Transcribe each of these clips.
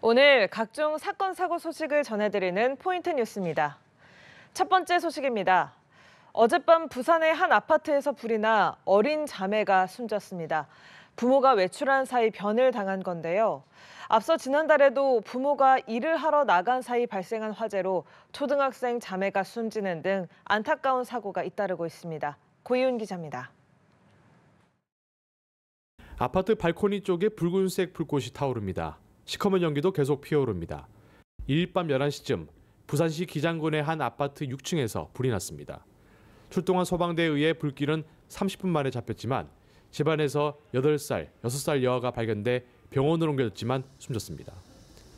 오늘 각종 사건, 사고 소식을 전해드리는 포인트 뉴스입니다. 첫 번째 소식입니다. 어젯밤 부산의 한 아파트에서 불이 나 어린 자매가 숨졌습니다. 부모가 외출한 사이 변을 당한 건데요. 앞서 지난달에도 부모가 일을 하러 나간 사이 발생한 화재로 초등학생 자매가 숨지는 등 안타까운 사고가 잇따르고 있습니다. 고이훈 기자입니다. 아파트 발코니 쪽에 붉은색 불꽃이 타오릅니다. 시커먼 연기도 계속 피어오릅니다. 2일 밤 11시쯤 부산시 기장군의 한 아파트 6층에서 불이 났습니다. 출동한 소방대에 의해 불길은 30분 만에 잡혔지만 집안에서 8살, 6살 여아가 발견돼 병원으로 옮겨졌지만 숨졌습니다.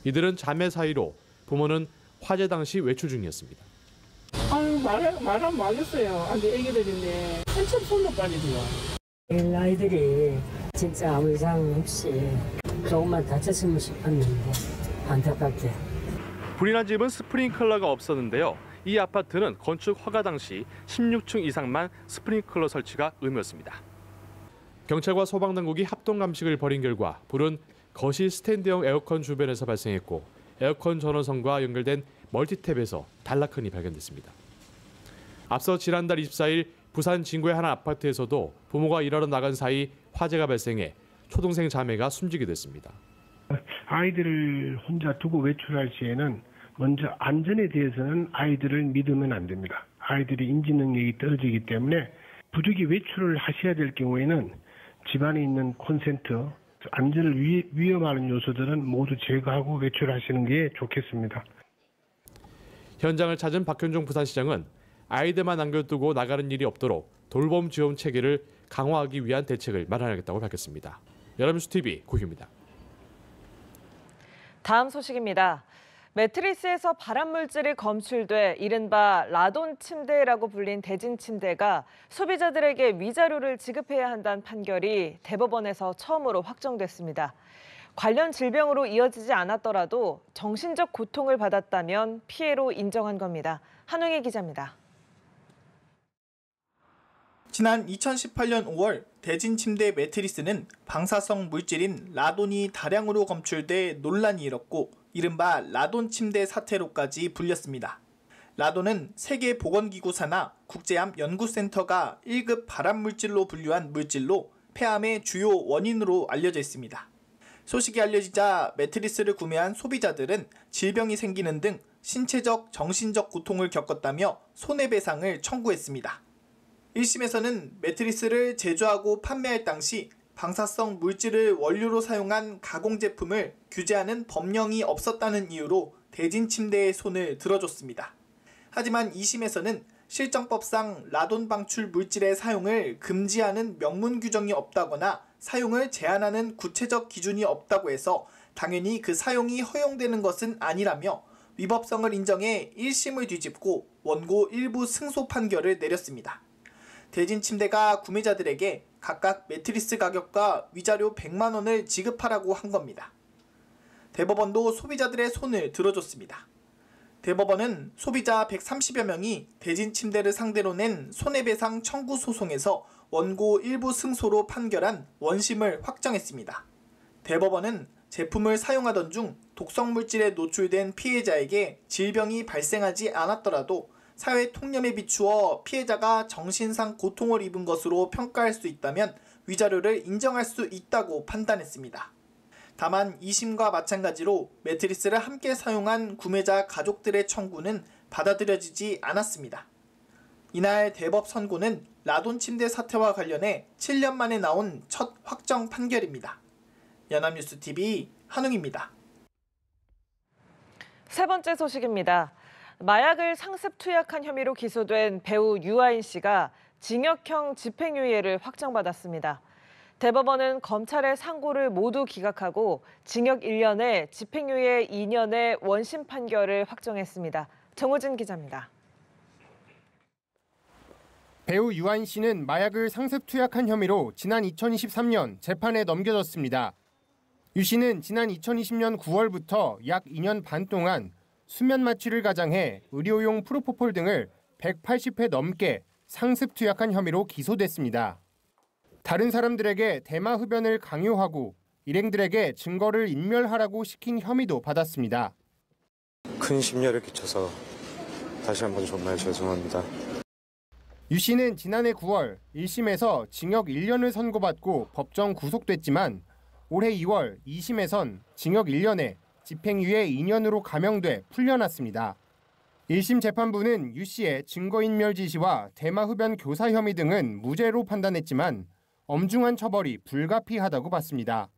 이들은 자매 사이로 부모는 화재 당시 외출 중이었습니다. 말하면 알겠어요. 근데 애기들인데 한참 손도 빠지죠. 아이들이 진짜 아무 이상 없이 조금만 다쳤으면 싶었는데 안타깝게. 불이 난 집은 스프링클러가 없었는데요. 이 아파트는 건축 허가 당시 16층 이상만 스프링클러 설치가 의무였습니다. 경찰과 소방당국이 합동 감식을 벌인 결과 불은 거실 스탠드형 에어컨 주변에서 발생했고 에어컨 전원선과 연결된 멀티탭에서 단락흔이 발견됐습니다. 앞서 지난달 24일 부산 진구의 한 아파트에서도 부모가 일하러 나간 사이 화재가 발생해 초등생 자매가 숨지게 됐습니다. 아이들을 혼자 두고 외출할 시에는 먼저 안전에 대해서는 아이들을 믿으면 안 됩니다. 아이들이 인지 능력이 떨어지기 때문에 부득이 외출을 하셔야 될 경우에는 집안에 있는 콘센트, 안전을 위험하는 요소들은 모두 제거하고 외출하시는 게 좋겠습니다. 현장을 찾은 박현종 부산시장은 아이들만 남겨두고 나가는 일이 없도록 돌봄 지원 체계를 강화하기 위한 대책을 마련하겠다고 밝혔습니다. 연합뉴스TV 고희입니다. 다음 소식입니다. 매트리스에서 발암물질이 검출돼 이른바 라돈 침대라고 불린 대진 침대가 소비자들에게 위자료를 지급해야 한다는 판결이 대법원에서 처음으로 확정됐습니다. 관련 질병으로 이어지지 않았더라도 정신적 고통을 받았다면 피해로 인정한 겁니다. 한웅희 기자입니다. 지난 2018년 5월 대진 침대 매트리스는 방사성 물질인 라돈이 다량으로 검출돼 논란이 일었고 이른바 라돈 침대 사태로까지 불렸습니다. 라돈은 세계보건기구 산하 국제암연구센터가 1급 발암물질로 분류한 물질로 폐암의 주요 원인으로 알려져 있습니다. 소식이 알려지자 매트리스를 구매한 소비자들은 질병이 생기는 등 신체적, 정신적 고통을 겪었다며 손해배상을 청구했습니다. 1심에서는 매트리스를 제조하고 판매할 당시 방사성 물질을 원료로 사용한 가공제품을 규제하는 법령이 없었다는 이유로 대진 침대의 손을 들어줬습니다. 하지만 2심에서는 실정법상 라돈 방출 물질의 사용을 금지하는 명문 규정이 없다거나 사용을 제한하는 구체적 기준이 없다고 해서 당연히 그 사용이 허용되는 것은 아니라며 위법성을 인정해 1심을 뒤집고 원고 일부 승소 판결을 내렸습니다. 대진 침대가 구매자들에게 각각 매트리스 가격과 위자료 100만 원을 지급하라고 한 겁니다. 대법원도 소비자들의 손을 들어줬습니다. 대법원은 소비자 130여 명이 대진 침대를 상대로 낸 손해배상 청구 소송에서 원고 일부 승소로 판결한 원심을 확정했습니다. 대법원은 제품을 사용하던 중 독성물질에 노출된 피해자에게 질병이 발생하지 않았더라도 사회 통념에 비추어 피해자가 정신상 고통을 입은 것으로 평가할 수 있다면 위자료를 인정할 수 있다고 판단했습니다. 다만 2심과 마찬가지로 매트리스를 함께 사용한 구매자 가족들의 청구는 받아들여지지 않았습니다. 이날 대법 선고는 라돈 침대 사태와 관련해 7년 만에 나온 첫 확정 판결입니다. 연합뉴스TV 한웅입니다. 세 번째 소식입니다. 마약을 상습 투약한 혐의로 기소된 배우 유아인 씨가 징역형 집행유예를 확정받았습니다. 대법원은 검찰의 상고를 모두 기각하고 징역 1년에 집행유예 2년의 원심 판결을 확정했습니다. 정우진 기자입니다. 배우 유아인 씨는 마약을 상습 투약한 혐의로 지난 2023년 재판에 넘겨졌습니다. 유 씨는 지난 2020년 9월부터 약 2년 반 동안 수면 마취를 가장해 의료용 프로포폴 등을 180회 넘게 상습 투약한 혐의로 기소됐습니다. 다른 사람들에게 대마 흡연을 강요하고 일행들에게 증거를 인멸하라고 시킨 혐의도 받았습니다. 큰 심려를 끼쳐서 다시 한번 정말 죄송합니다. 유 씨는 지난해 9월 1심에서 징역 1년을 선고받고 법정 구속됐지만 올해 2월 2심에선 징역 1년에 집행유예 2년으로 감형돼 풀려났습니다. 1심 재판부는 유 씨의 증거인멸 지시와 대마흡연 교사 혐의 등은 무죄로 판단했지만 엄중한 처벌이 불가피하다고 봤습니다.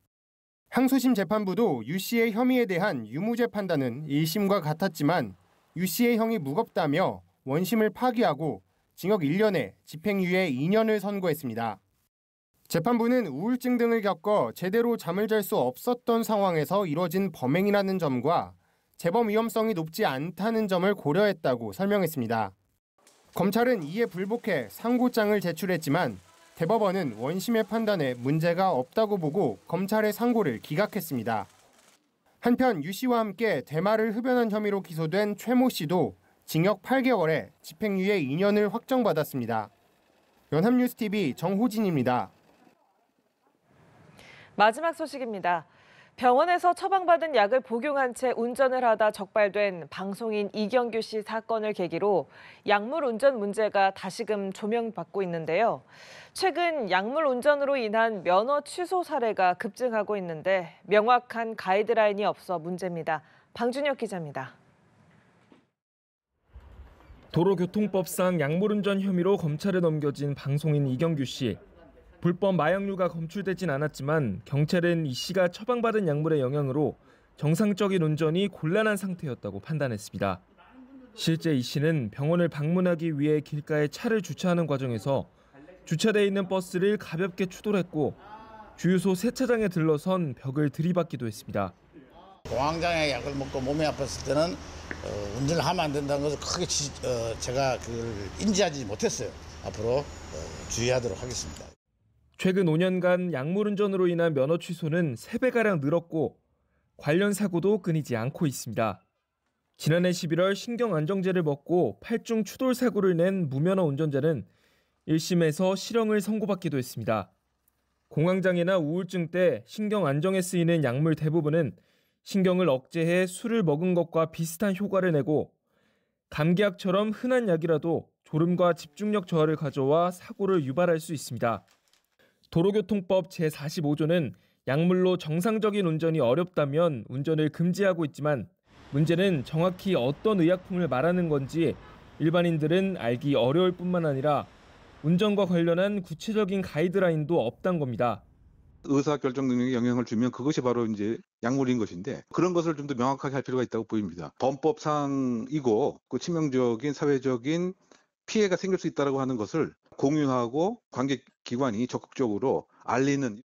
항소심 재판부도 유 씨의 혐의에 대한 유무죄 판단은 1심과 같았지만 유 씨의 형이 무겁다며 원심을 파기하고 징역 1년에 집행유예 2년을 선고했습니다. 재판부는 우울증 등을 겪어 제대로 잠을 잘 수 없었던 상황에서 이뤄진 범행이라는 점과 재범 위험성이 높지 않다는 점을 고려했다고 설명했습니다. 검찰은 이에 불복해 상고장을 제출했지만 대법원은 원심의 판단에 문제가 없다고 보고 검찰의 상고를 기각했습니다. 한편 유 씨와 함께 대마를 흡연한 혐의로 기소된 최모 씨도 징역 8개월에 집행유예 2년을 확정받았습니다. 연합뉴스TV 정호진입니다. 마지막 소식입니다. 병원에서 처방받은 약을 복용한 채 운전을 하다 적발된 방송인 이경규 씨 사건을 계기로 약물 운전 문제가 다시금 조명받고 있는데요. 최근 약물 운전으로 인한 면허 취소 사례가 급증하고 있는데 명확한 가이드라인이 없어 문제입니다. 방준혁 기자입니다. 도로교통법상 약물운전 혐의로 검찰에 넘겨진 방송인 이경규 씨. 불법 마약류가 검출되진 않았지만 경찰은 이 씨가 처방받은 약물의 영향으로 정상적인 운전이 곤란한 상태였다고 판단했습니다. 실제 이 씨는 병원을 방문하기 위해 길가에 차를 주차하는 과정에서 주차돼 있는 버스를 가볍게 추돌했고 주유소 세차장에 들러선 벽을 들이받기도 했습니다. 공황장애 약을 먹고 몸이 아팠을 때는 운전을 하면 안 된다는 것을 크게 제가 그걸 인지하지 못했어요. 앞으로 주의하도록 하겠습니다. 최근 5년간 약물운전으로 인한 면허 취소는 3배가량 늘었고 관련 사고도 끊이지 않고 있습니다. 지난해 11월 신경안정제를 먹고 8중 추돌 사고를 낸 무면허 운전자는 1심에서 실형을 선고받기도 했습니다. 공황장애나 우울증 때 신경안정에 쓰이는 약물 대부분은 신경을 억제해 술을 먹은 것과 비슷한 효과를 내고 감기약처럼 흔한 약이라도 졸음과 집중력 저하를 가져와 사고를 유발할 수 있습니다. 도로교통법 제45조는 약물로 정상적인 운전이 어렵다면 운전을 금지하고 있지만 문제는 정확히 어떤 의약품을 말하는 건지 일반인들은 알기 어려울 뿐만 아니라 운전과 관련한 구체적인 가이드라인도 없단 겁니다. 의사결정 능력에 영향을 주면 그것이 바로 이제 약물인 것인데 그런 것을 좀 더 명확하게 할 필요가 있다고 보입니다. 범법상이고 그 치명적인 사회적인 피해가 생길 수 있다고 하는 것을 공유하고 관계기관이 적극적으로 알리는.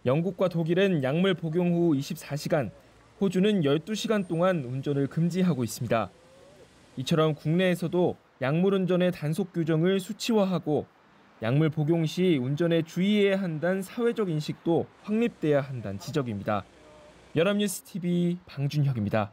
영국과 독일은 약물 복용 후 24시간, 호주는 12시간 동안 운전을 금지하고 있습니다. 이처럼 국내에서도 약물 운전의 단속 규정을 수치화하고 약물 복용 시 운전에 주의해야 한다는 사회적 인식도 확립돼야 한다는 지적입니다. 연합뉴스TV 방준혁입니다.